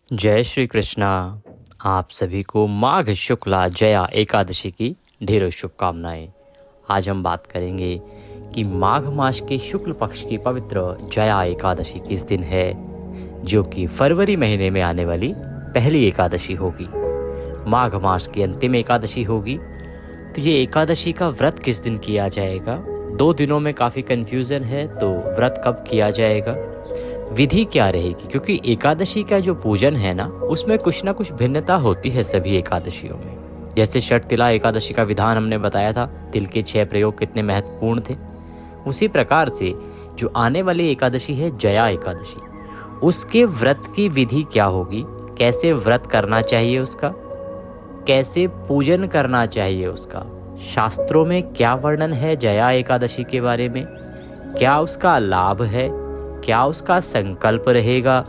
जय श्री कृष्णा। आप सभी को माघ शुक्ला जया एकादशी की ढेरों शुभकामनाएं। आज हम बात करेंगे कि माघ मास के शुक्ल पक्ष की पवित्र जया एकादशी किस दिन है, जो कि फरवरी महीने में आने वाली पहली एकादशी होगी। माघ मास की अंतिम एकादशी होगी। तो ये एकादशी का व्रत किस दिन किया जाएगा? 2 दिनों में काफ़ी कन्फ्यूज़न है, तो व्रत कब किया जाएगा, विधि क्या रहेगी? क्योंकि एकादशी का जो पूजन है ना, उसमें कुछ ना कुछ भिन्नता होती है सभी एकादशियों में। जैसे षटतिला एकादशी का विधान हमने बताया था, तिल के 6 प्रयोग कितने महत्वपूर्ण थे। उसी प्रकार से जो आने वाली एकादशी है जया एकादशी, उसके व्रत की विधि क्या होगी, कैसे व्रत करना चाहिए उसका, कैसे पूजन करना चाहिए उसका, शास्त्रों में क्या वर्णन है जया एकादशी के बारे में, क्या उसका लाभ है, क्या उसका संकल्प रहेगा,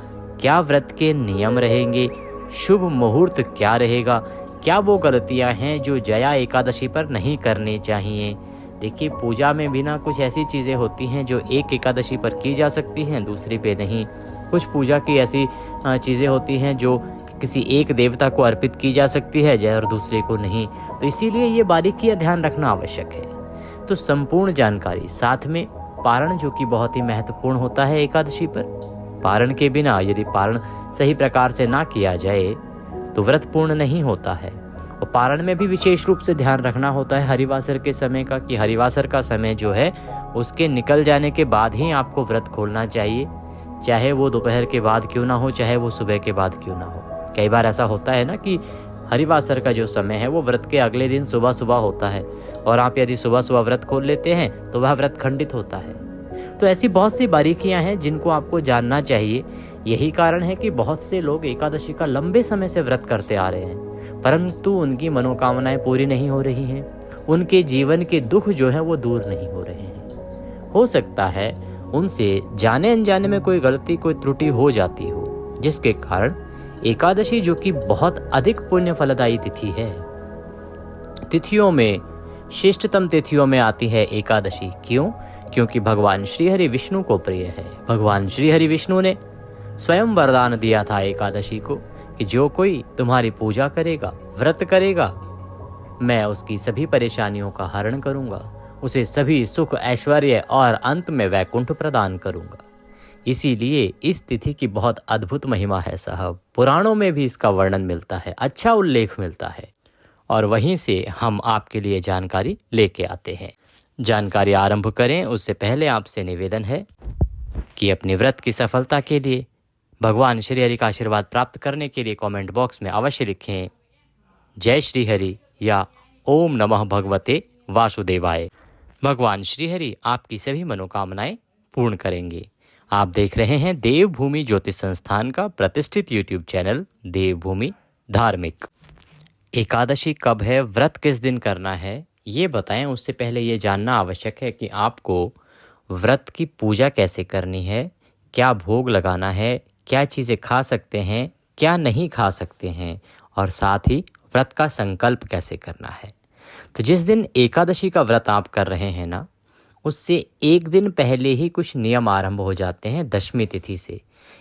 क्या व्रत के नियम रहेंगे, शुभ मुहूर्त क्या रहेगा, क्या वो गलतियां हैं जो जया एकादशी पर नहीं करनी चाहिए। देखिए, पूजा में भी ना कुछ ऐसी चीज़ें होती हैं जो एक एकादशी पर की जा सकती हैं, दूसरी पे नहीं। कुछ पूजा की ऐसी चीज़ें होती हैं जो किसी एक देवता को अर्पित की जा सकती है और दूसरे को नहीं। तो इसीलिए ये बारीकियां ध्यान रखना आवश्यक है। तो संपूर्ण जानकारी, साथ में पारण जो कि बहुत ही महत्वपूर्ण होता है एकादशी पर। पारण के बिना यदि पारण सही प्रकार से ना किया जाए तो व्रत पूर्ण नहीं होता है। और पारण में भी विशेष रूप से ध्यान रखना होता है हरिवासर के समय का, कि हरिवासर का समय जो है उसके निकल जाने के बाद ही आपको व्रत खोलना चाहिए, चाहे वो दोपहर के बाद क्यों ना हो, चाहे वो सुबह के बाद क्यों ना हो। कई बार ऐसा होता है ना कि हरिवासर का जो समय है वो व्रत के अगले दिन सुबह सुबह होता है, और आप यदि सुबह सुबह व्रत खोल लेते हैं तो वह व्रत खंडित होता है। तो ऐसी बहुत सी बारीकियां हैं जिनको आपको जानना चाहिए। यही कारण है कि बहुत से लोग एकादशी का लंबे समय से व्रत करते आ रहे हैं, परंतु उनकी मनोकामनाएं पूरी नहीं हो रही हैं, उनके जीवन के दुख जो है वो दूर नहीं हो रहे हैं। हो सकता है उनसे जाने अनजाने में कोई गलती, कोई त्रुटि हो जाती हो, जिसके कारण एकादशी जो कि बहुत अधिक पुण्य फलदायी तिथि है, तिथियों में श्रेष्ठतम तिथियों में आती है एकादशी। क्यों? क्योंकि भगवान श्री हरि विष्णु को प्रिय है। भगवान श्री हरि विष्णु ने स्वयं वरदान दिया था एकादशी को कि जो कोई तुम्हारी पूजा करेगा, व्रत करेगा, मैं उसकी सभी परेशानियों का हरण करूंगा, उसे सभी सुख, ऐश्वर्य और अंत में वैकुंठ प्रदान करूंगा। इसीलिए इस तिथि की बहुत अद्भुत महिमा है साहब। पुराणों में भी इसका वर्णन मिलता है, अच्छा उल्लेख मिलता है, और वहीं से हम आपके लिए जानकारी लेके आते हैं। जानकारी आरंभ करें उससे पहले आपसे निवेदन है कि अपने व्रत की सफलता के लिए, भगवान श्री हरि का आशीर्वाद प्राप्त करने के लिए कमेंट बॉक्स में अवश्य लिखें जय श्री हरि या ओम नमः भगवते वासुदेवाय। भगवान श्री हरि आपकी सभी मनोकामनाएं पूर्ण करेंगे। आप देख रहे हैं देवभूमि ज्योतिष संस्थान का प्रतिष्ठित यूट्यूब चैनल देवभूमि धार्मिक। एकादशी कब है, व्रत किस दिन करना है, ये बताएं। उससे पहले ये जानना आवश्यक है कि आपको व्रत की पूजा कैसे करनी है, क्या भोग लगाना है, क्या चीज़ें खा सकते हैं, क्या नहीं खा सकते हैं, और साथ ही व्रत का संकल्प कैसे करना है। तो जिस दिन एकादशी का व्रत आप कर रहे हैं ना, उससे एक दिन पहले ही कुछ नियम आरंभ हो जाते हैं दशमी तिथि से।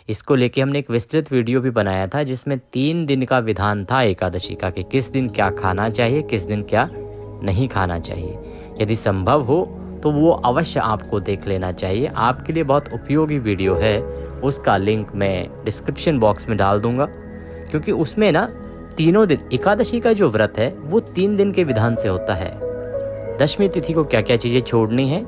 इसको लेके हमने एक विस्तृत वीडियो भी बनाया था, जिसमें 3 दिन का विधान था एकादशी का, कि किस दिन क्या खाना चाहिए, किस दिन क्या नहीं खाना चाहिए। यदि संभव हो तो वो अवश्य आपको देख लेना चाहिए। आपके लिए बहुत उपयोगी वीडियो है, उसका लिंक मैं डिस्क्रिप्शन बॉक्स में डाल दूंगा। क्योंकि उसमें ना तीनों दिन, एकादशी का जो व्रत है वो 3 दिन के विधान से होता है। दशमी तिथि को क्या क्या चीज़ें छोड़नी है,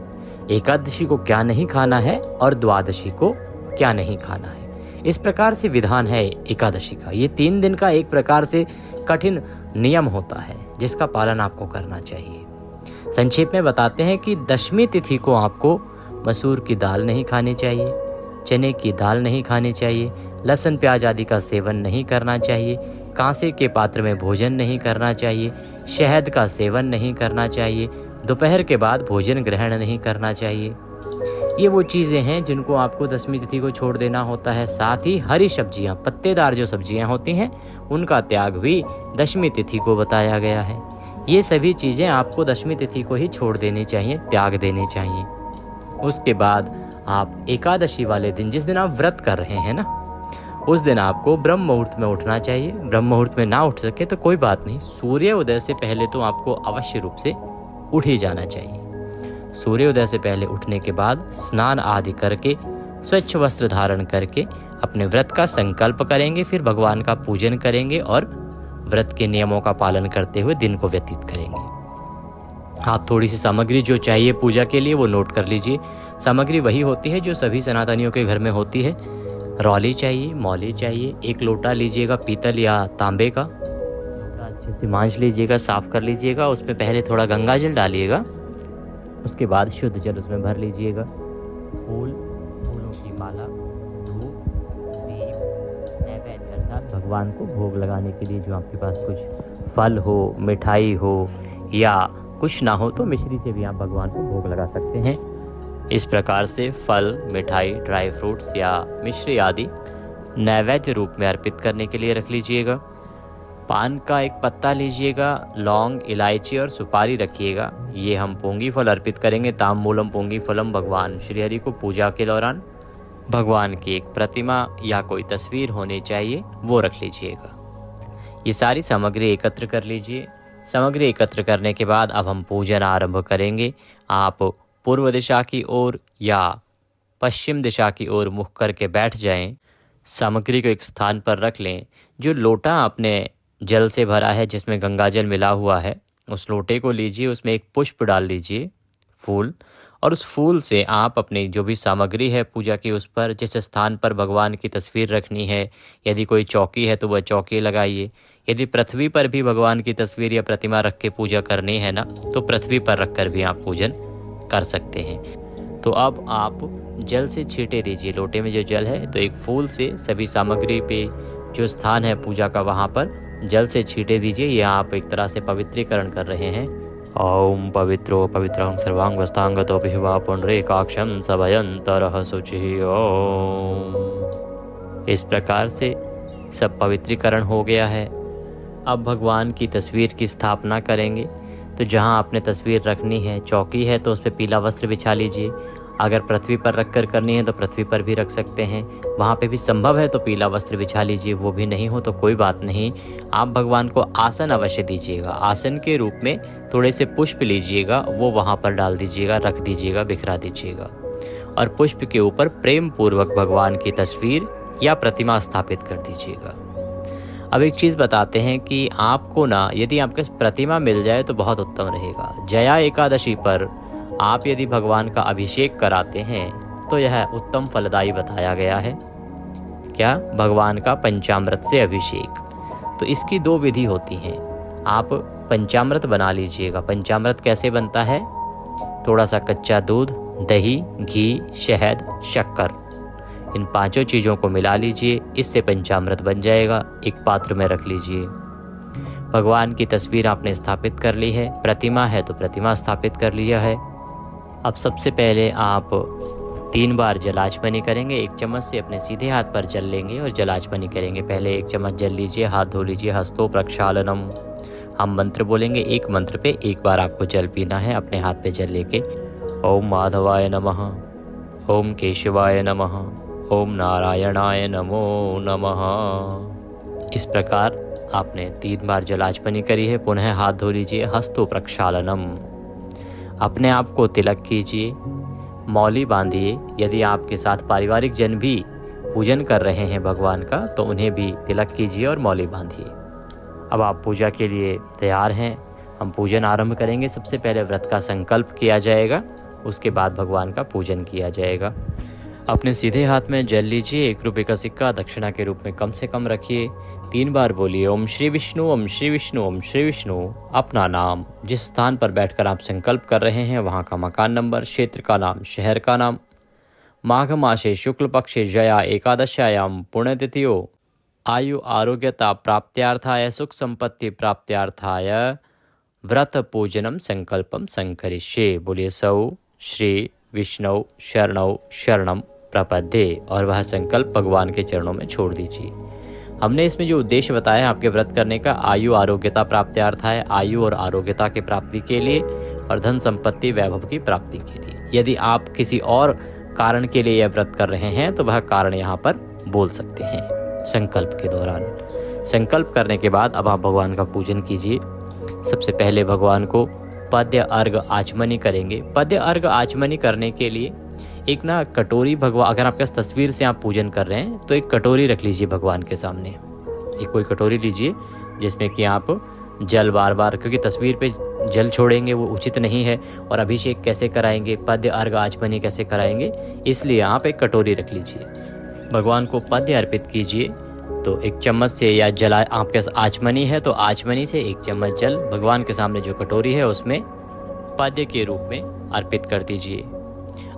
एकादशी को क्या नहीं खाना है, और द्वादशी को क्या नहीं खाना है। इस प्रकार से विधान है एकादशी का। ये 3 दिन का एक प्रकार से कठिन नियम होता है जिसका पालन आपको करना चाहिए। संक्षेप में बताते हैं कि दशमी तिथि को आपको मसूर की दाल नहीं खानी चाहिए, चने की दाल नहीं खानी चाहिए, लहसुन प्याज आदि का सेवन नहीं करना चाहिए, कांसे के पात्र में भोजन नहीं करना चाहिए, शहद का सेवन नहीं करना चाहिए, दोपहर के बाद भोजन ग्रहण नहीं करना चाहिए। ये वो चीज़ें हैं जिनको आपको दशमी तिथि को छोड़ देना होता है। साथ ही हरी सब्जियां, पत्तेदार जो सब्जियां होती हैं, उनका त्याग भी दशमी तिथि को बताया गया है। ये सभी चीज़ें आपको दशमी तिथि को ही छोड़ देनी चाहिए, त्याग देनी चाहिए। उसके बाद आप एकादशी वाले दिन, जिस दिन आप व्रत कर रहे हैं ना, उस दिन आपको ब्रह्म मुहूर्त में उठना चाहिए। ब्रह्म मुहूर्त में ना उठ सके तो कोई बात नहीं, सूर्य उदय से पहले तो आपको अवश्य रूप से उठ ही जाना चाहिए। सूर्योदय से पहले उठने के बाद स्नान आदि करके स्वच्छ वस्त्र धारण करके अपने व्रत का संकल्प करेंगे, फिर भगवान का पूजन करेंगे और व्रत के नियमों का पालन करते हुए दिन को व्यतीत करेंगे। आप थोड़ी सी सामग्री जो चाहिए पूजा के लिए वो नोट कर लीजिए। सामग्री वही होती है जो सभी सनातनियों के घर में होती है। रौली चाहिए, मौली चाहिए, एक लोटा लीजिएगा पीतल या तांबे का, अच्छे से मांज लीजिएगा, साफ कर लीजिएगा। उसमें पहले थोड़ा गंगा जल डालिएगा, उसके बाद शुद्ध जल उसमें भर लीजिएगा। फूलों की माला, धूप, दीप, नैवेद्य अर्थात भगवान को भोग लगाने के लिए जो आपके पास कुछ फल हो, मिठाई हो या कुछ ना हो तो मिश्री से भी आप भगवान को भोग लगा सकते हैं। इस प्रकार से फल, मिठाई, ड्राई फ्रूट्स या मिश्री आदि नैवेद्य रूप में अर्पित करने के लिए रख लीजिएगा। पान का एक पत्ता लीजिएगा, लौंग, इलायची और सुपारी रखिएगा। ये हम पोंगी फल अर्पित करेंगे। ताम्बूलम पोंगी फलम, भगवान श्री हरि को पूजा के दौरान भगवान की एक प्रतिमा या कोई तस्वीर होनी चाहिए, वो रख लीजिएगा। ये सारी सामग्री एकत्र कर लीजिए। सामग्री एकत्र करने के बाद अब हम पूजन आरंभ करेंगे। आप पूर्व दिशा की ओर या पश्चिम दिशा की ओर मुख करके बैठ जाएं। सामग्री को एक स्थान पर रख लें। जो लोटा आपने जल से भरा है जिसमें गंगा जल मिला हुआ है, उस लोटे को लीजिए, उसमें एक पुष्प डाल लीजिए, फूल, और उस फूल से आप अपनी जो भी सामग्री है पूजा की उस पर जिस स्थान पर भगवान की तस्वीर रखनी है, यदि कोई चौकी है तो वह चौकी लगाइए। यदि पृथ्वी पर भी भगवान की तस्वीर या प्रतिमा रख के पूजा करनी है ना, तो पृथ्वी पर रख कर भी आप पूजन कर सकते हैं। तो अब आप जल से छींटे दीजिए। लोटे में जो जल है तो एक फूल से सभी सामग्री पे जो स्थान है पूजा का वहाँ पर जल से छींटे दीजिए। ये आप एक तरह से पवित्रीकरण कर रहे हैं। ओम पवित्रो पवित्रं सर्वांग वस्तांगतो भिवा पुंडरीकाक्षं सभयंतरः शुचिः ओम। इस प्रकार से सब पवित्रीकरण हो गया है। अब भगवान की तस्वीर की स्थापना करेंगे। तो जहाँ आपने तस्वीर रखनी है, चौकी है तो उस पर पीला वस्त्र बिछा लीजिए। अगर पृथ्वी पर रख कर करनी है तो पृथ्वी पर भी रख सकते हैं। वहाँ पे भी संभव है तो पीला वस्त्र बिछा लीजिए। वो भी नहीं हो तो कोई बात नहीं, आप भगवान को आसन अवश्य दीजिएगा। आसन के रूप में थोड़े से पुष्प लीजिएगा, वो वहाँ पर डाल दीजिएगा, रख दीजिएगा, बिखरा दीजिएगा। और पुष्प के ऊपर प्रेम पूर्वक भगवान की तस्वीर या प्रतिमा स्थापित कर दीजिएगा। अब एक चीज़ बताते हैं कि आपको ना यदि आपके प्रतिमा मिल जाए तो बहुत उत्तम रहेगा। जया एकादशी पर आप यदि भगवान का अभिषेक कराते हैं तो यह उत्तम फलदायी बताया गया है। क्या? भगवान का पंचामृत से अभिषेक। तो इसकी दो विधि होती हैं। आप पंचामृत बना लीजिएगा। पंचामृत कैसे बनता है? थोड़ा सा कच्चा दूध, दही, घी, शहद, शक्कर, इन पांचों चीज़ों को मिला लीजिए, इससे पंचामृत बन जाएगा। एक पात्र में रख लीजिए। भगवान की तस्वीर आपने स्थापित कर ली है, प्रतिमा है तो प्रतिमा स्थापित कर लिया है। अब सबसे पहले आप 3 बार जलाचमनी करेंगे। 1 चम्मच से अपने सीधे हाथ पर जल लेंगे और जलाचमनी करेंगे। पहले 1 चम्मच जल लीजिए, हाथ धो लीजिए। हस्तो प्रक्षालनम, हम मंत्र बोलेंगे। एक मंत्र पे 1 बार आपको जल पीना है अपने हाथ पे जल लेके। ओम माधवाय नमः, ओम केशवाय नमः, ओम नारायणाय नमो नमः। इस प्रकार आपने 3 बार जलाचमनी करी है। पुनः हाथ धो लीजिए। हस्तो प्रक्षालनम, अपने आप को तिलक कीजिए, मौली बांधिए। यदि आपके साथ पारिवारिक जन भी पूजन कर रहे हैं भगवान का तो उन्हें भी तिलक कीजिए और मौली बांधिए। अब आप पूजा के लिए तैयार हैं। हम पूजन आरंभ करेंगे। सबसे पहले व्रत का संकल्प किया जाएगा, उसके बाद भगवान का पूजन किया जाएगा। अपने सीधे हाथ में जल लीजिए। 1 रुपये का सिक्का दक्षिणा के रूप में कम से कम रखिए। 3 बार बोलिए ओम श्री विष्णु, ओम श्री विष्णु, ओम श्री विष्णु। अपना नाम, जिस स्थान पर बैठकर आप संकल्प कर रहे हैं वहाँ का मकान नंबर, क्षेत्र का नाम, शहर का नाम। माघ मासे शुक्ल पक्षे जया एकादश्यायाम पुण्यतिथियो आयु आरोग्यता प्राप्त्यार्थाय सुख संपत्ति प्राप्त्यार्थाय व्रत पूजनम संकल्पम संकरिष्ये। बोलिए सौ श्री विष्णु शरणौ शरणम प्रपद्ये, और वह संकल्प भगवान के चरणों में छोड़ दीजिए। हमने इसमें जो उद्देश्य बताया आपके व्रत करने का, आयु आरोग्यता प्राप्त्यार्थ है, आयु और आरोग्यता की प्राप्ति के लिए, और धन संपत्ति वैभव की प्राप्ति के लिए। यदि आप किसी और कारण के लिए यह व्रत कर रहे हैं तो वह कारण यहाँ पर बोल सकते हैं। संकल्प के दौरान। संकल्प करने के बाद अब आप भगवान का पूजन कीजिए। सबसे पहले भगवान को पद्य अर्घ आचमनी करेंगे। पद्य अर्घ आचमनी करने के लिए एक ना कटोरी, भगवान अगर आपके पास तस्वीर से आप पूजन कर रहे हैं तो एक कटोरी रख लीजिए भगवान के सामने। एक कोई कटोरी लीजिए जिसमें कि आप जल बार बार, क्योंकि तस्वीर पे जल छोड़ेंगे वो उचित नहीं है, और अभिषेक कैसे कराएंगे, पद्य अर्घ आचमनी कैसे कराएंगे, इसलिए आप एक कटोरी रख लीजिए। भगवान को पद्य अर्पित कीजिए। तो एक चम्मच से, या जल आपके पास आचमनी है तो आचमनी से एक चम्मच जल भगवान के सामने जो कटोरी है उसमें पद्य के रूप में अर्पित कर दीजिए।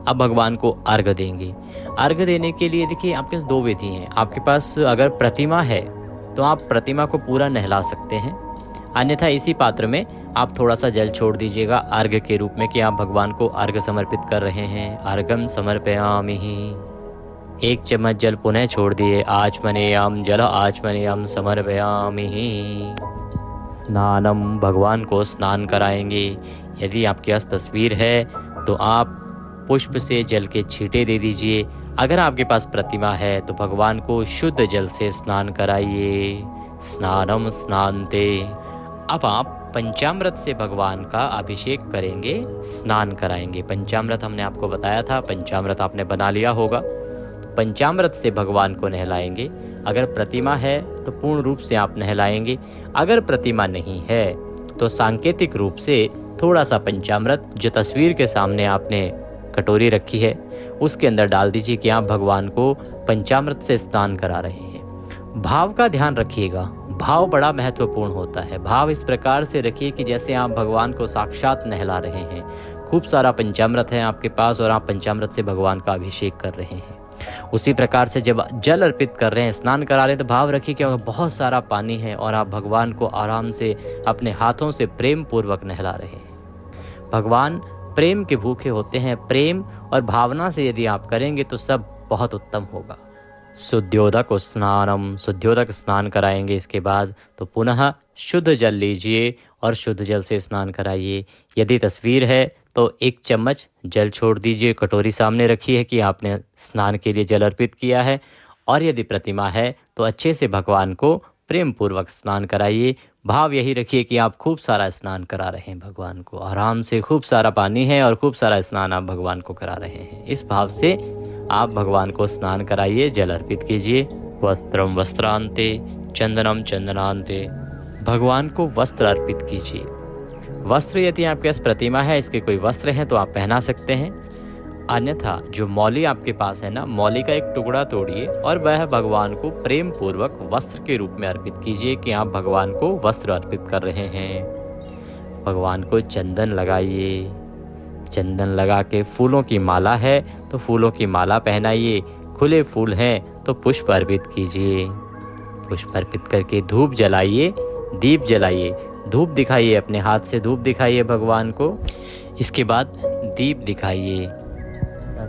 अब भगवान को अर्घ देंगे। अर्घ देने के लिए देखिए आपके पास 2 विधि हैं। आपके पास अगर प्रतिमा है तो आप प्रतिमा को पूरा नहला सकते हैं, अन्यथा इसी पात्र में आप थोड़ा सा जल छोड़ दीजिएगा अर्घ के रूप में कि आप भगवान को अर्घ समर्पित कर रहे हैं। अर्घम समर्पयामि। 1 चम्मच जल पुनः छोड़ दिए। आचमनेयम जल आचमनेयम समर्पयामि। स्नानम, भगवान को स्नान कराएंगे। यदि आपके पास तस्वीर है तो आप पुष्प से जल के छींटे दे दीजिए। अगर आपके पास प्रतिमा है तो भगवान को शुद्ध जल से स्नान कराइए। स्नानम स्नानते। अब आप पंचामृत से भगवान का अभिषेक करेंगे, स्नान कराएंगे। पंचामृत हमने आपको बताया था, पंचामृत आपने बना लिया होगा। पंचामृत से भगवान को नहलाएंगे। अगर प्रतिमा है तो पूर्ण रूप से आप नहलाएंगे। अगर प्रतिमा नहीं है तो सांकेतिक रूप से थोड़ा सा पंचामृत जो तस्वीर के सामने आपने कटोरी रखी है उसके अंदर डाल दीजिए कि आप भगवान को पंचामृत से स्नान करा रहे हैं। भाव का ध्यान रखिएगा, भाव बड़ा महत्वपूर्ण होता है। भाव इस प्रकार से रखिए कि जैसे आप भगवान को साक्षात नहला रहे हैं। खूब सारा पंचामृत है आपके पास और आप पंचामृत से भगवान का अभिषेक कर रहे हैं। उसी प्रकार से जब जल अर्पित कर रहे हैं, स्नान करा रहे हैं, तो भाव रखिए कि बहुत सारा पानी है और आप भगवान को आराम से अपने हाथों से प्रेम पूर्वक नहला रहे हैं। भगवान प्रेम के भूखे होते हैं। प्रेम और भावना से यदि आप करेंगे तो सब बहुत उत्तम होगा। शुद्ध्योदक स्नानम, शुद्ध्योदक स्नान कराएंगे। इसके बाद तो पुनः शुद्ध जल लीजिए और शुद्ध जल से स्नान कराइए। यदि तस्वीर है तो 1 चम्मच जल छोड़ दीजिए, कटोरी सामने रखी है कि आपने स्नान के लिए जल अर्पित किया है। और यदि प्रतिमा है तो अच्छे से भगवान को प्रेम पूर्वक स्नान कराइए। भाव यही रखिए कि आप खूब सारा स्नान करा रहे हैं भगवान को। आराम से खूब सारा पानी है और खूब सारा स्नान आप भगवान को करा रहे हैं। इस भाव से आप भगवान को स्नान कराइए, जल अर्पित कीजिए। वस्त्रम वस्त्रांते चंदनम चंदनांते। भगवान को वस्त्र अर्पित कीजिए। वस्त्र यदि आपके पास प्रतिमा है, इसके कोई वस्त्र हैं तो आप पहना सकते हैं, अन्यथा जो मौली आपके पास है ना, मौली का एक टुकड़ा तोड़िए और वह भगवान को प्रेम पूर्वक वस्त्र के रूप में अर्पित कीजिए कि आप भगवान को वस्त्र अर्पित कर रहे हैं। भगवान को चंदन लगाइए। चंदन लगा के, फूलों की माला है तो फूलों की माला पहनाइए, खुले फूल हैं तो पुष्प अर्पित कीजिए। पुष्प अर्पित करके धूप जलाइए, दीप जलाइए। धूप दिखाइए, अपने हाथ से धूप दिखाइए भगवान को। इसके बाद दीप दिखाइए।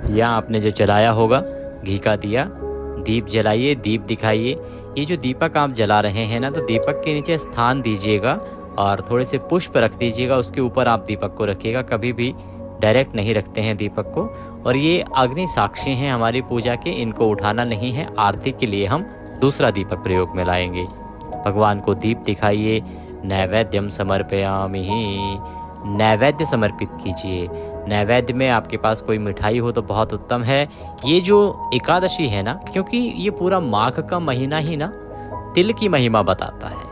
दिया आपने जो जलाया होगा, घी का दिया, दीप जलाइए, दीप दिखाइए। ये जो दीपक आप जला रहे हैं ना, तो दीपक के नीचे स्थान दीजिएगा और थोड़े से पुष्प रख दीजिएगा, उसके ऊपर आप दीपक को रखिएगा। कभी भी डायरेक्ट नहीं रखते हैं दीपक को। और ये अग्नि साक्षी हैं हमारी पूजा के, इनको उठाना नहीं है। आरती के लिए हम दूसरा दीपक प्रयोग में लाएंगे। भगवान को दीप दिखाइए। नैवेद्यम समर्पयामि। नैवेद्य समर्पित कीजिए। नैवेद्य में आपके पास कोई मिठाई हो तो बहुत उत्तम है। ये जो एकादशी है ना, क्योंकि ये पूरा माघ का महीना ही ना तिल की महिमा बताता है,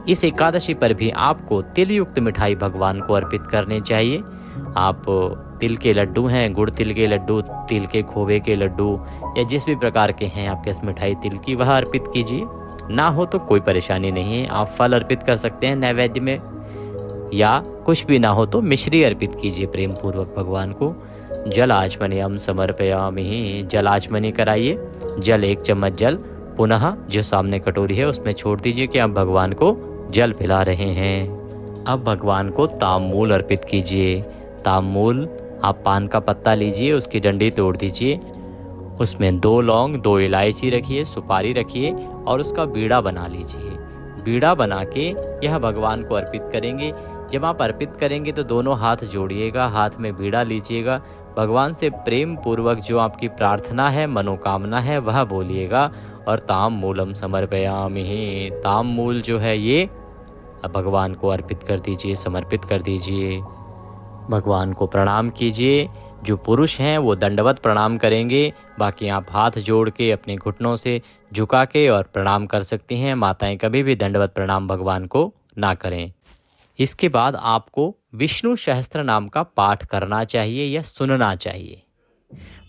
इस एकादशी पर भी आपको तिल युक्त मिठाई भगवान को अर्पित करनी चाहिए। आप तिल के लड्डू हैं, गुड़ तिल के लड्डू, तिल के खोवे के लड्डू, या जिस भी प्रकार के हैं आपके पास मिठाई तिल की, वह अर्पित कीजिए। ना हो तो कोई परेशानी नहीं है, आप फल अर्पित कर सकते हैं नैवेद्य में, या कुछ भी ना हो तो मिश्री अर्पित कीजिए प्रेम पूर्वक भगवान को। जल आचमनीयम समर्पयामि। जल आचमनी कराइए। जल 1 चम्मच जल पुनः जो सामने कटोरी है उसमें छोड़ दीजिए कि आप भगवान को जल पिला रहे हैं। अब भगवान को ताम्बूल अर्पित कीजिए। ताम्बूल, आप पान का पत्ता लीजिए, उसकी डंडी तोड़ दीजिए, उसमें 2 लौंग, 2 इलायची रखिए, सुपारी रखिए और उसका बीड़ा बना लीजिए। बीड़ा बना के यह भगवान को अर्पित करेंगे। जब आप अर्पित करेंगे तो दोनों हाथ जोड़िएगा, हाथ में बीड़ा लीजिएगा, भगवान से प्रेम पूर्वक जो आपकी प्रार्थना है, मनोकामना है, वह बोलिएगा और ताम्बूलम समर्पयामि। ताम्बूल जो है ये भगवान को अर्पित कर दीजिए, समर्पित कर दीजिए, भगवान को प्रणाम कीजिए। जो पुरुष हैं वो दंडवत प्रणाम करेंगे, बाकी आप हाथ जोड़ के अपने घुटनों से झुका के और प्रणाम कर सकती हैं। माताएं कभी भी दंडवत प्रणाम भगवान को ना करें। इसके बाद आपको विष्णु सहस्त्र नाम का पाठ करना चाहिए या सुनना चाहिए।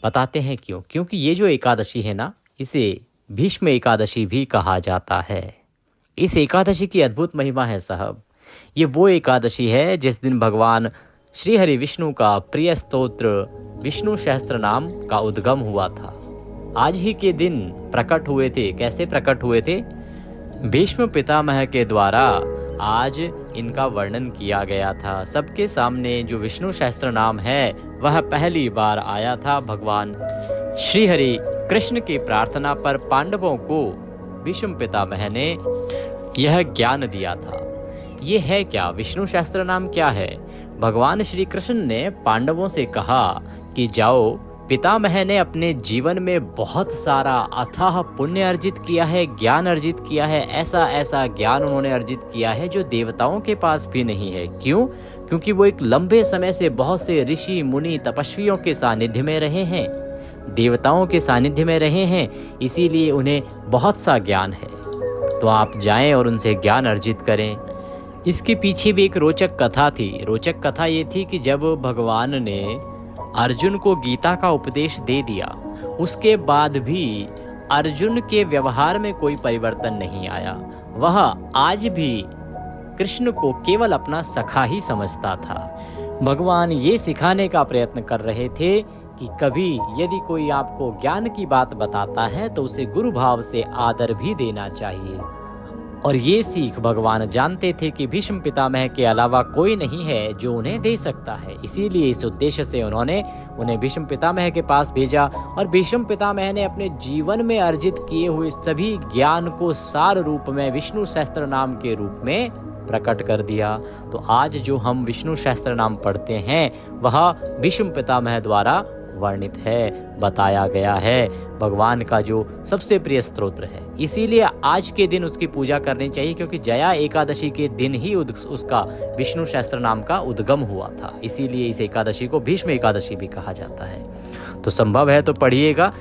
बताते हैं क्यों। क्योंकि ये जो एकादशी है ना, इसे भीष्म एकादशी भी कहा जाता है। इस एकादशी की अद्भुत महिमा है साहब। ये वो एकादशी है जिस दिन भगवान श्री हरि विष्णु का प्रिय स्तोत्र विष्णु सहस्त्र नाम का उद्गम हुआ था। आज ही के दिन प्रकट हुए थे। कैसे प्रकट हुए थे? भीष्म पितामह के द्वारा आज इनका वर्णन किया गया था। सबके सामने जो विष्णु सहस्त्र नाम है वह पहली बार आया था। भगवान श्री हरि कृष्ण की प्रार्थना पर पांडवों को भीष्म पितामह ने यह ज्ञान दिया था। ये है क्या? विष्णु सहस्त्र नाम क्या है? भगवान श्री कृष्ण ने पांडवों से कहा कि जाओ, पितामह ने अपने जीवन में बहुत सारा अथाह पुण्य अर्जित किया है, ज्ञान अर्जित किया है। ऐसा ऐसा ज्ञान उन्होंने अर्जित किया है जो देवताओं के पास भी नहीं है। क्यों? क्योंकि वो एक लंबे समय से बहुत से ऋषि मुनि तपस्वियों के सानिध्य में रहे हैं, देवताओं के सानिध्य में रहे हैं, इसीलिए उन्हें बहुत सा ज्ञान है। तो आप जाएं और उनसे ज्ञान अर्जित करें। इसके पीछे भी एक रोचक कथा थी। रोचक कथा ये थी कि जब भगवान ने अर्जुन को गीता का उपदेश दे दिया, उसके बाद भी अर्जुन के व्यवहार में कोई परिवर्तन नहीं आया। वह आज भी कृष्ण को केवल अपना सखा ही समझता था। भगवान ये सिखाने का प्रयत्न कर रहे थे कि कभी यदि कोई आपको ज्ञान की बात बताता है तो उसे गुरु भाव से आदर भी देना चाहिए। और ये सीख भगवान जानते थे कि भीष्म पितामह के अलावा कोई नहीं है जो उन्हें दे सकता है। इसीलिए इस उद्देश्य से उन्होंने उन्हें भीष्म पितामह के पास भेजा और भीष्म पितामह ने अपने जीवन में अर्जित किए हुए सभी ज्ञान को सार रूप में विष्णु सहस्त्र नाम के रूप में प्रकट कर दिया। तो आज जो हम विष्णु सहस्त्र नाम पढ़ते हैं वह भीष्म पितामह द्वारा वर्णित है, बताया गया है, भगवान का जो सबसे प्रिय स्तोत्र है। इसीलिए आज के दिन उसकी पूजा करनी चाहिए, क्योंकि जया एकादशी के दिन ही उसका विष्णु सहस्त्र नाम का उद्गम हुआ था। इसीलिए इस एकादशी को भीष्म एकादशी भी कहा जाता है। तो संभव है तो पढ़िएगा,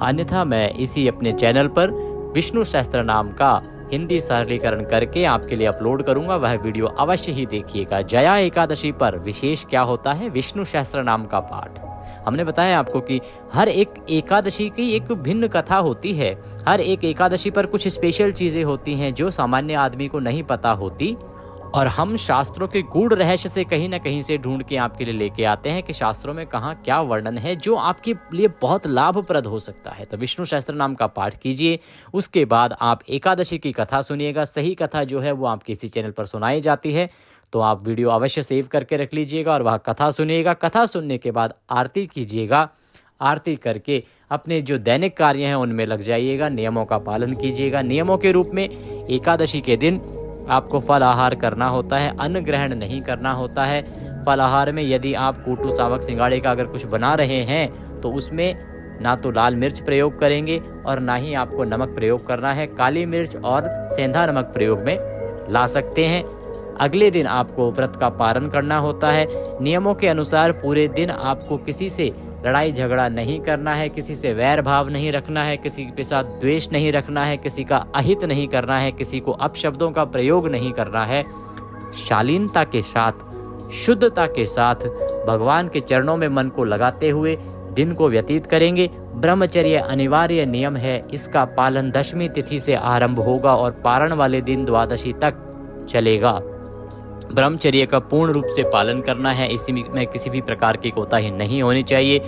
अन्यथा मैं इसी अपने चैनल पर विष्णु सहस्त्र नाम का हिंदी सरलीकरण करके आपके लिए अपलोड करूंगा। वह वीडियो अवश्य ही देखिएगा। जया एकादशी पर विशेष क्या होता है? विष्णु सहस्त्र नाम का पाठ। हमने बताया आपको कि हर एक एकादशी की एक भिन्न कथा होती है। हर एक एकादशी पर कुछ स्पेशल चीजें होती हैं जो सामान्य आदमी को नहीं पता होती, और हम शास्त्रों के गूढ़ रहस्य से कहीं ना कहीं से ढूंढ के आपके लिए लेके आते हैं कि शास्त्रों में कहाँ क्या वर्णन है जो आपके लिए बहुत लाभप्रद हो सकता है। तो विष्णु सहस्त्र नाम का पाठ कीजिए, उसके बाद आप एकादशी की कथा सुनिएगा। सही कथा जो है वो आपके इसी चैनल पर सुनाई जाती है, तो आप वीडियो अवश्य सेव करके रख लीजिएगा और वह कथा सुनिएगा। कथा सुनने के बाद आरती कीजिएगा। आरती करके अपने जो दैनिक कार्य हैं उनमें लग जाइएगा। नियमों का पालन कीजिएगा। नियमों के रूप में एकादशी के दिन आपको फल आहार करना होता है, अन्न ग्रहण नहीं करना होता है। फल आहार में यदि आप कूटू सावक सिंगाड़े का अगर कुछ बना रहे हैं तो उसमें ना तो लाल मिर्च प्रयोग करेंगे और ना ही आपको नमक प्रयोग करना है। काली मिर्च और सेंधा नमक प्रयोग में ला सकते हैं। अगले दिन आपको व्रत का पालन करना होता है। नियमों के अनुसार पूरे दिन आपको किसी से लड़ाई झगड़ा नहीं करना है, किसी से वैर भाव नहीं रखना है, किसी के साथ द्वेष नहीं रखना है, किसी का अहित नहीं करना है, किसी को अपशब्दों का प्रयोग नहीं करना है। शालीनता के साथ, शुद्धता के साथ भगवान के चरणों में मन को लगाते हुए दिन को व्यतीत करेंगे। ब्रह्मचर्य अनिवार्य नियम है, इसका पालन दशमी तिथि से आरंभ होगा और पारण वाले दिन द्वादशी तक चलेगा। ब्रह्मचर्य का पूर्ण रूप से पालन करना है, इसी में किसी भी प्रकार की कोताही नहीं होनी चाहिए।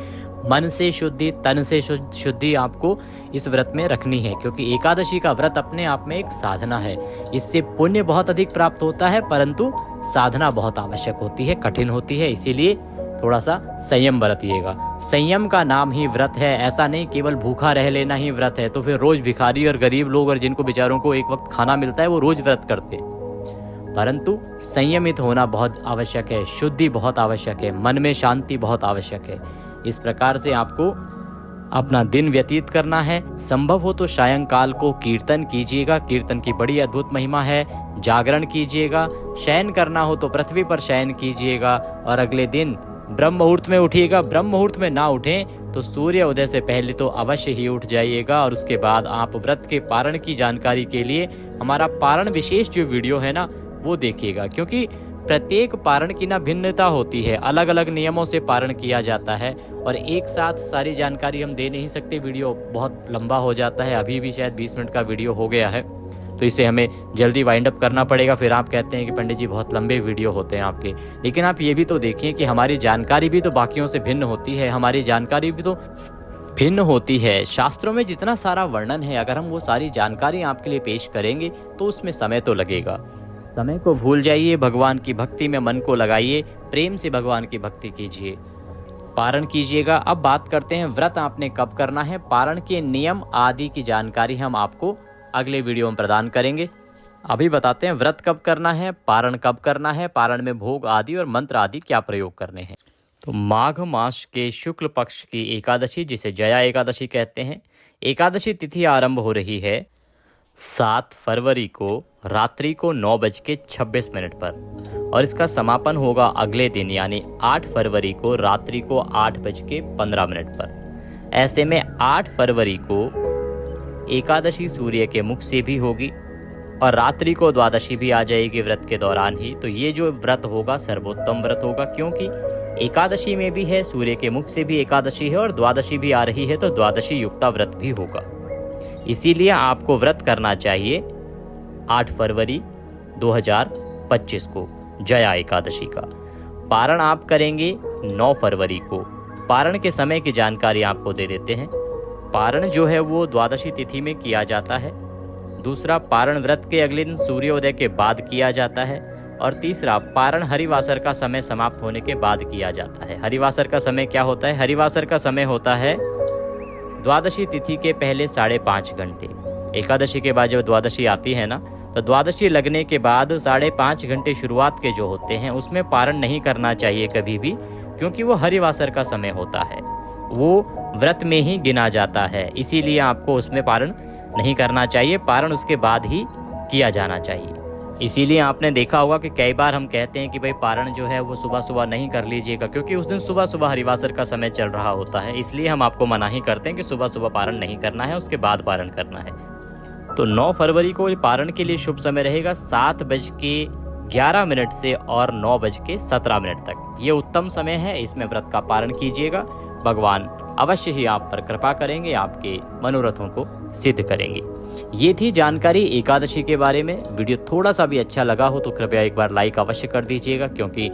मन से शुद्धि, तन से शुद्धि आपको इस व्रत में रखनी है, क्योंकि एकादशी का व्रत अपने आप में एक साधना है। इससे पुण्य बहुत अधिक प्राप्त होता है, परंतु साधना बहुत आवश्यक होती है, कठिन होती है। इसीलिए थोड़ा सा संयम बरतिएगा। संयम का नाम ही व्रत है। ऐसा नहीं केवल भूखा रह लेना ही व्रत है, तो फिर रोज भिखारी और गरीब लोग और जिनको बेचारों को एक वक्त खाना मिलता है वो रोज व्रत करते। परंतु संयमित होना बहुत आवश्यक है, शुद्धि बहुत आवश्यक है, मन में शांति बहुत आवश्यक है। इस प्रकार से आपको अपना दिन व्यतीत करना है। संभव हो तो सायंकाल को कीर्तन कीजिएगा, कीर्तन की बड़ी अद्भुत महिमा है। जागरण कीजिएगा। शयन करना हो तो पृथ्वी पर शयन कीजिएगा और अगले दिन ब्रह्म मुहूर्त में उठिएगा। ब्रह्म मुहूर्त में ना उठें तो सूर्य उदय से पहले तो अवश्य ही उठ जाइएगा और उसके बाद आप व्रत के पारण की जानकारी के लिए हमारा पारण विशेष जो वीडियो है ना वो देखिएगा, क्योंकि प्रत्येक पारण की ना भिन्नता होती है, अलग अलग नियमों से पारण किया जाता है और एक साथ सारी जानकारी हम दे नहीं सकते, वीडियो बहुत लंबा हो जाता है। अभी भी शायद 20 मिनट का वीडियो हो गया है, तो इसे हमें जल्दी वाइंड अप करना पड़ेगा। फिर आप कहते हैं कि पंडित जी बहुत लंबे वीडियो होते हैं आपके, लेकिन आप ये भी तो देखिए कि हमारी जानकारी भी तो बाकियों से भिन्न होती है, हमारी जानकारी भी तो भिन्न होती है। शास्त्रों में जितना सारा वर्णन है, अगर हम वो सारी जानकारी आपके लिए पेश करेंगे तो उसमें समय तो लगेगा। समय को भूल जाइए, भगवान की भक्ति में मन को लगाइए, प्रेम से भगवान की भक्ति कीजिए, पारण कीजिएगा। अब बात करते हैं व्रत आपने कब करना है। पारण के नियम आदि की जानकारी हम आपको अगले वीडियो में प्रदान करेंगे। अभी बताते हैं व्रत कब करना है, पारण कब करना है, पारण में भोग आदि और मंत्र आदि क्या प्रयोग करने हैं। तो माघ मास के शुक्ल पक्ष की एकादशी, जिसे जया एकादशी कहते हैं, एकादशी तिथि आरंभ हो रही है 7 फरवरी को रात्रि को 9:26 पर और इसका समापन होगा अगले दिन यानी 8 फरवरी को रात्रि को 8:15 पर। ऐसे में 8 फरवरी को एकादशी सूर्य के मुख से भी होगी और रात्रि को द्वादशी भी आ जाएगी व्रत के दौरान ही। तो ये जो व्रत होगा सर्वोत्तम व्रत होगा, क्योंकि एकादशी में भी है, सूर्य के मुख से भी एकादशी है और द्वादशी भी आ रही है, तो द्वादशी युक्ता व्रत भी होगा। इसीलिए आपको व्रत करना चाहिए 8 फरवरी 2025 को जया एकादशी का। पारण आप करेंगे 9 फरवरी को। पारण के समय की जानकारी आपको दे देते हैं। पारण जो है वो द्वादशी तिथि में किया जाता है। दूसरा, पारण व्रत के अगले दिन सूर्योदय के बाद किया जाता है और तीसरा, पारण हरिवासर का समय समाप्त होने के बाद किया जाता है। हरिवासर का समय क्या होता है? हरिवासर का समय होता है द्वादशी तिथि के पहले 5.5 घंटे। एकादशी के बाद जब द्वादशी आती है ना, तो द्वादशी लगने के बाद 5.5 घंटे शुरुआत के जो होते हैं उसमें पारण नहीं करना चाहिए कभी भी, क्योंकि वो हरिवासर का समय होता है, वो व्रत में ही गिना जाता है। इसीलिए आपको उसमें पारण नहीं करना चाहिए, पारण उसके बाद ही किया जाना चाहिए। इसीलिए आपने देखा होगा कि कई बार हम कहते हैं कि भाई पारण जो है वो सुबह सुबह नहीं कर लीजिएगा, क्योंकि उस दिन सुबह सुबह हरिवासर का समय चल रहा होता है। इसलिए हम आपको मना ही करते हैं कि सुबह सुबह पारण नहीं करना है, उसके बाद पारण करना है। तो 9 फरवरी को पारण के लिए शुभ समय रहेगा 7:11 से और 9:17 तक। ये उत्तम समय है, इसमें व्रत का पारण कीजिएगा। भगवान अवश्य ही आप पर कृपा करेंगे, आपके मनोरथों को सिद्ध करेंगे। ये थी जानकारी एकादशी के बारे में। वीडियो थोड़ा सा भी अच्छा लगा हो तो कृपया एक बार लाइक अवश्य कर दीजिएगा, क्योंकि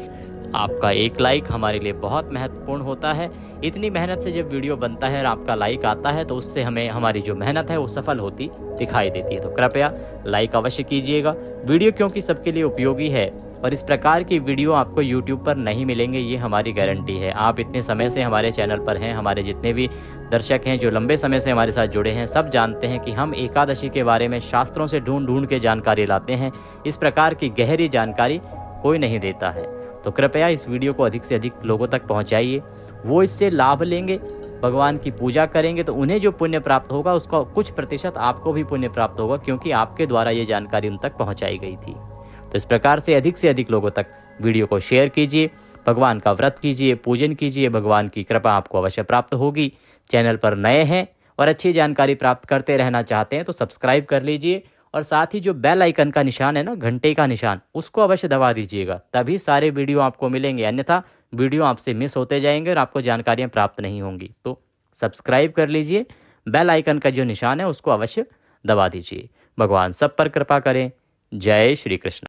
आपका एक लाइक हमारे लिए बहुत महत्वपूर्ण होता है। इतनी मेहनत से जब वीडियो बनता है और आपका लाइक आता है तो उससे हमें हमारी जो मेहनत है वो सफल होती दिखाई देती है। तो कृपया लाइक अवश्य कीजिएगा। वीडियो क्योंकि सबके लिए उपयोगी है और इस प्रकार की वीडियो आपको YouTube पर नहीं मिलेंगे, ये हमारी गारंटी है। आप इतने समय से हमारे चैनल पर हैं, हमारे जितने भी दर्शक हैं जो लंबे समय से हमारे साथ जुड़े हैं, सब जानते हैं कि हम एकादशी के बारे में शास्त्रों से ढूंढ के जानकारी लाते हैं। इस प्रकार की गहरी जानकारी कोई नहीं देता है। तो कृपया इस वीडियो को अधिक से अधिक लोगों तक पहुंचाइए, वो इससे लाभ लेंगे, भगवान की पूजा करेंगे तो उन्हें जो पुण्य प्राप्त होगा उसका कुछ प्रतिशत आपको भी पुण्य प्राप्त होगा, क्योंकि आपके द्वारा ये जानकारी उन तक पहुंचाई गई थी। तो इस प्रकार से अधिक लोगों तक वीडियो को शेयर कीजिए, भगवान का व्रत कीजिए, पूजन कीजिए, भगवान की कृपा आपको अवश्य प्राप्त होगी। चैनल पर नए हैं और अच्छी जानकारी प्राप्त करते रहना चाहते हैं तो सब्सक्राइब कर लीजिए और साथ ही जो बेल आइकन का निशान है ना, घंटे का निशान, उसको अवश्य दबा दीजिएगा, तभी सारे वीडियो आपको मिलेंगे, अन्यथा वीडियो आपसे मिस होते जाएंगे और आपको जानकारियाँ प्राप्त नहीं होंगी। तो सब्सक्राइब कर लीजिए, बेल आइकन का जो निशान है उसको अवश्य दबा दीजिए। भगवान सब पर कृपा करें। जय श्री कृष्ण।